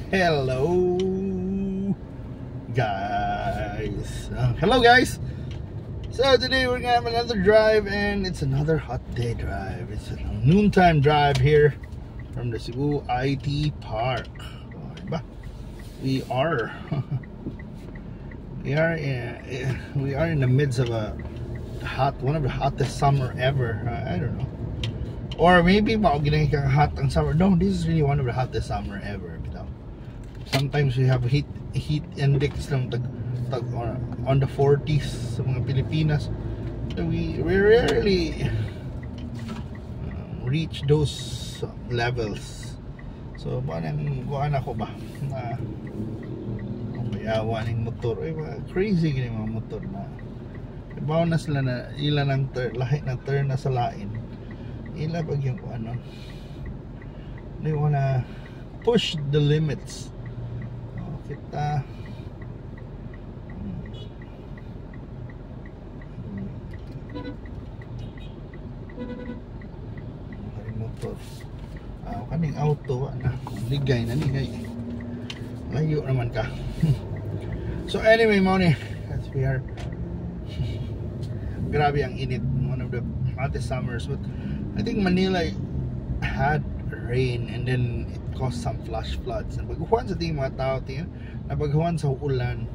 Hello guys. Hello guys. So today we're gonna have another drive, and it's another hot day drive. It's a noontime drive here from the Cebu IT Park. Oh, diba? We are we are in the midst of one of the hottest summer ever. I don't know. Or maybe ginay kang hot ang summer. No, this is really one of the hottest summer ever. Sometimes we have heat index ng on the 40s sa mga Pilipinas. So we rarely reach those levels. So buwan ako ba na yawa ning motor. Crazy gini mga motor na. Bawa na sila na ilan ang lahi ng turn na sa lain. Ila pag yung ano, they wanna push the limits. Kita motor kaning auto na ligay layo naman ka. So anyway, Moni, as we are grabe ang init, one of the hottest summers, but I think Manila had rain and then it caused some flash floods. Nabagawan sa ting mga tao, nabagawan sa ulan,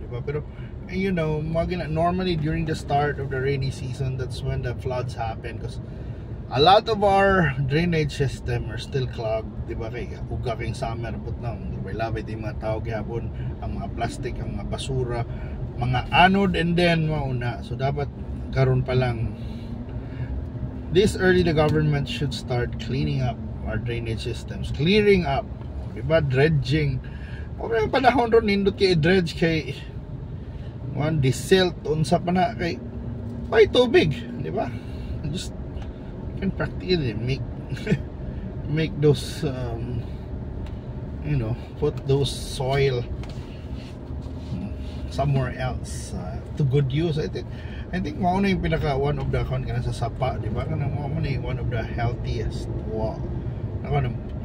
diba? Pero you know, normally during the start of the rainy season, that's when the floods happen, because a lot of our drainage system are still clogged, diba? Kaya uga kayong summer, but nang labay din mga tao gihapon, ang mga plastic, ang mga basura, mga anode, and then mauna. So dapat karon pa lang this early, the government should start cleaning up our drainage systems, clearing up, diba? Dredging. May panahon ron nindot kay dredge kay one disilt unsa pa na kay tubig, diba? Just you can practically make those you know, put those soil somewhere else to good use. I think mauna yung pinaka one of the sa sapa, di ba? Mauna yung one of the healthiest, I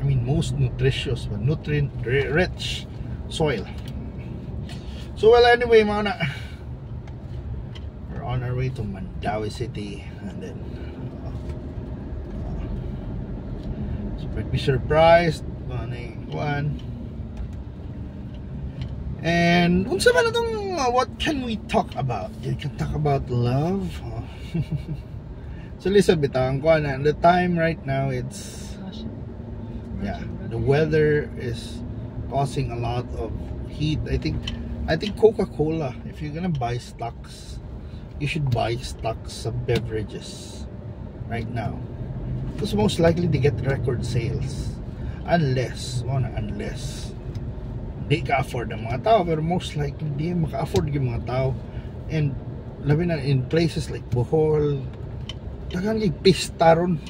mean most nutritious, nutrient rich soil. So well, anyway, mauna, we're on our way to Mandaue City, and then so might be surprised one. And unsa man itong what can we talk about? You can talk about love. So listen, bitang ko na the time right now, it's the weather is causing a lot of heat. I think Coca-Cola, if you're gonna buy stocks, you should buy stocks of beverages right now, because most likely they get record sales, unless di ka afford ng mga tao. Pero most likely di maka-afford yung mga tao, and labi na in places like Bohol, dagan kay pista ron,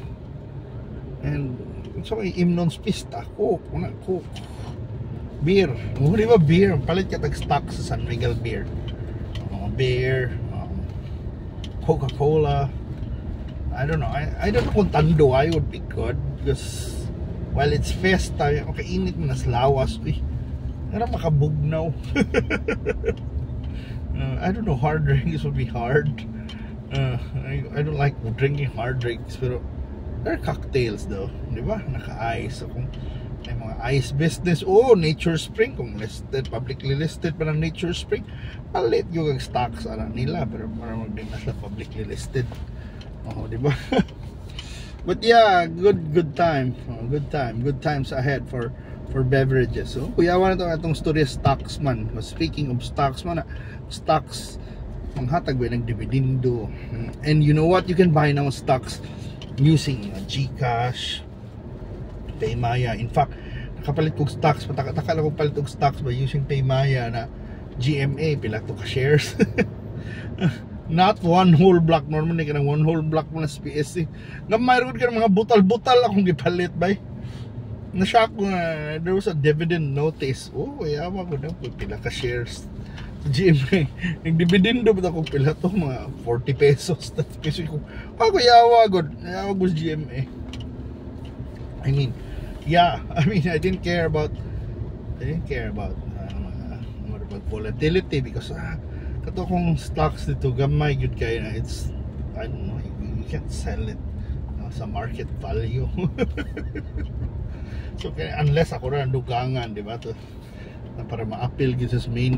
and so may imnons pista, coke, beer, di ba beer, palit ka tag stock sa San Miguel beer, beer, Coca-Cola. I don't know kung Tanduay would be good, because while it's festa, okay, init mo nas lawas, parang makabugnaw. I don't know, hard drinks would be hard. I don't like drinking hard drinks, pero there are cocktails though, di ba? Naka-ice. So kung may mga ice business, Nature Spring, kung listed, publicly listed pa ng Nature Spring, palit yung stocks nila, pero para magdinas na publicly listed, di ba? But yeah, good times ahead for beverages. So kuyawan na itong story stocks man. Speaking of stocks man, stocks manghatag ba ng dividendo, and you know what, you can buy now stocks using GCash, Paymaya. In fact, nakapalit kong stocks, patakala kong palit kong stocks by using Paymaya na GMA, pila to ka shares. Not one whole block, normally ka ng one whole block mo na sa PSC nga mayroon ka ng mga butal akong gipalit bay. Na-shock ko na there was a dividend notice. Yawa ko na pila ka shares sa GMA. Nag-dividendo ba akong pila to, mga 40 pesos. Kasi ko yawa ko sa GMA. I mean, I didn't care about They didn't care about mga volatility because kato kung stocks dito gamay good kay na it's I don't know you can't sell it sa market value. So unless ako rin dugangan, di ba, to na para ma-appeal gid sa main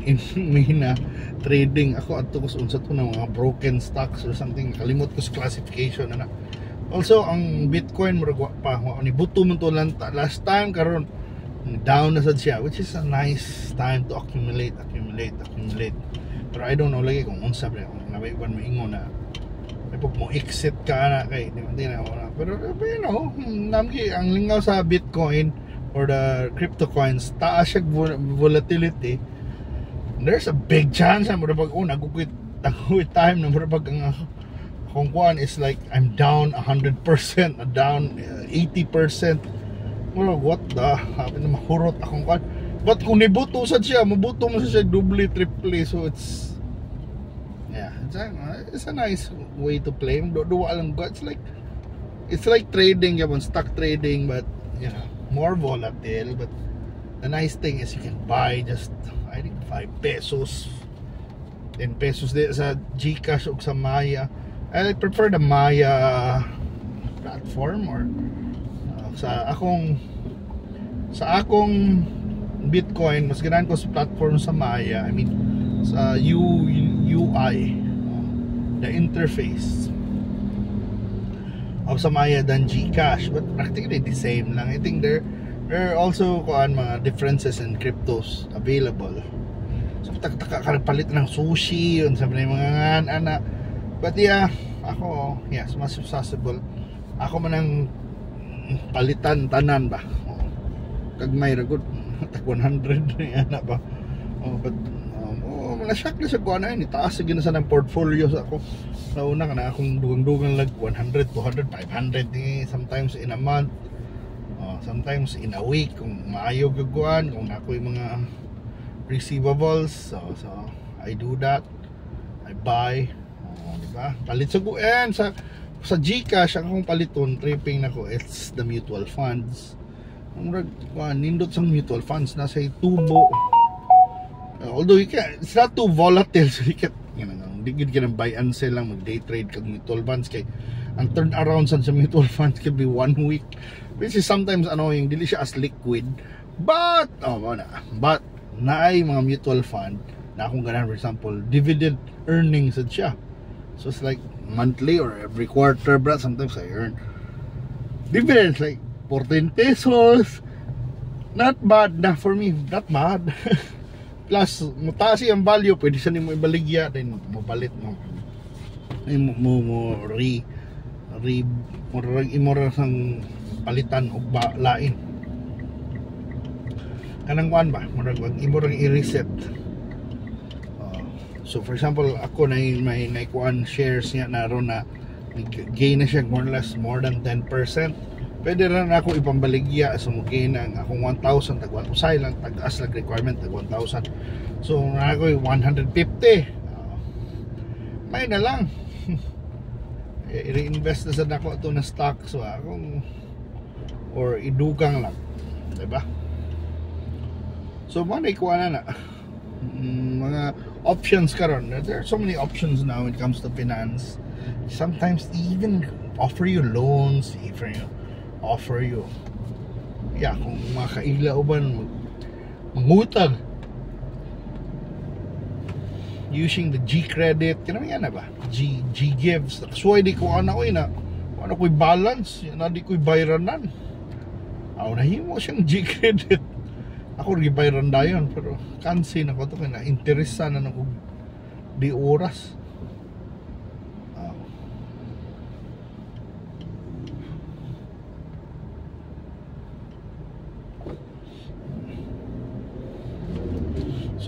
trading ako adto ko unsa to ng mga broken stocks or something, kalimot ko sa classification na. Also ang Bitcoin murag pa ni buto man to lang last time, karon down na sad siya, which is a nice time to accumulate. Pero I don't know lagi kung unsa ba kung nabaiban maingon na may pag mo exit ka na kay di na wala. Pero you know, namgi ang lingaw sa Bitcoin or the crypto coins, taas siya volatility. There's a big chance na murag nagkukwit time na murag ang kung kuan is like I'm down 100%, down 80%. Well, what the happen na mahurot akong kuan. But kung nibuto sad siya, mabuto mo siya double, triple, so it's it's a nice way to play. Duwa lang go. It's like trading, stock trading, but you know, more volatile. But the nice thing is you can buy just I think 5 pesos, 10 pesos sa GCash o sa Maya. I prefer the Maya platform or sa akong Bitcoin mas ganahan ko sa platform sa Maya. I mean sa UI, the interface of sa Maya than GCash, but practically the same lang. I think there are also mga differences in cryptos available. So taka palit ng sushi yun sabi na mga anak. But yeah, ako mas accessible. Ako man ang palitan tanan ba. Kag may ragot tag 100 ana ba. But na-shock na sa kuha na yun, itaas sa gina sa ng portfolio sa ako. Sa una ka na akong dugang-dugang like 100, 200, 500 sometimes in a month, sometimes in a week kung maayo gagawin, kung ako yung mga receivables. So I do that, I buy, diba? Palit sa guan sa GCash akong paliton, tripping na ko, it's the mutual funds. Nindot sa mutual funds nasa tubo. Although it's not too volatile, so you can, digid ka ng buy and sell lang, mag day trade kag mutual funds kay ang turn around sa mutual funds could be 1 week, which is sometimes annoying. Dili siya as liquid, but naay mga mutual fund na akong ganan, for example dividend earnings sad siya, so it's like monthly or every quarter, but sometimes I earn dividends like 14 pesos. Not bad na for me, not bad. Plus mataas ang value, pwede sa nimo ibaligya, then mabalit mo imora sang palitan o lain kanang kuan ba, murag imora i-reset. So for example ako may kuan shares niya naron na gain na siya more or less more than 10%. Pwede rin ako ipambaligya so mugin ang akong 1,000 tag 1 usay lang tag-as lang requirement tag 1,000. So na ako 150. May na lang. I-reinvest na sa nako ito na stock, so akong or idugang lang, diba? So manay kuha na mga options karon. There are so many options now when it comes to finance. Sometimes they even offer you loans, offer you kung makailaw ba mangutang using the G credit, yan na ba, G gives. So di ko ana ko'y balance na di ko'y bayranan, nahimo siyang G credit. Ako rin bayran dayon, pero kansi na ko to kaya na interesa na ako di oras.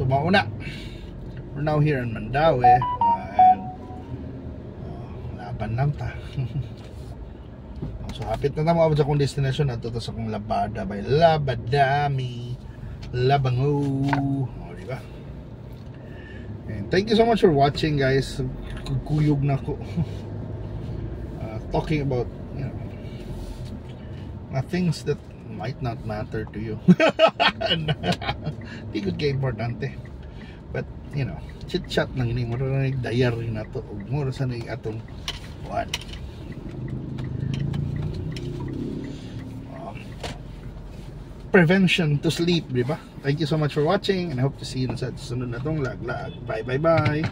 So mauna, we're now here in Mandaue and laban lang ta. So hapit na tamo sa akong destination at ito sa akong Labada by Labadami Labango, diba? And thank you so much for watching, guys. Kuyog na ko talking about things that might not matter to you. Di good kay importante. But, you know, chit-chat lang ini. Mura na diary na to. Mura sa na atong one. Prevention to sleep, di ba? Thank you so much for watching and I hope to see you sa sunod na tong lag. Bye.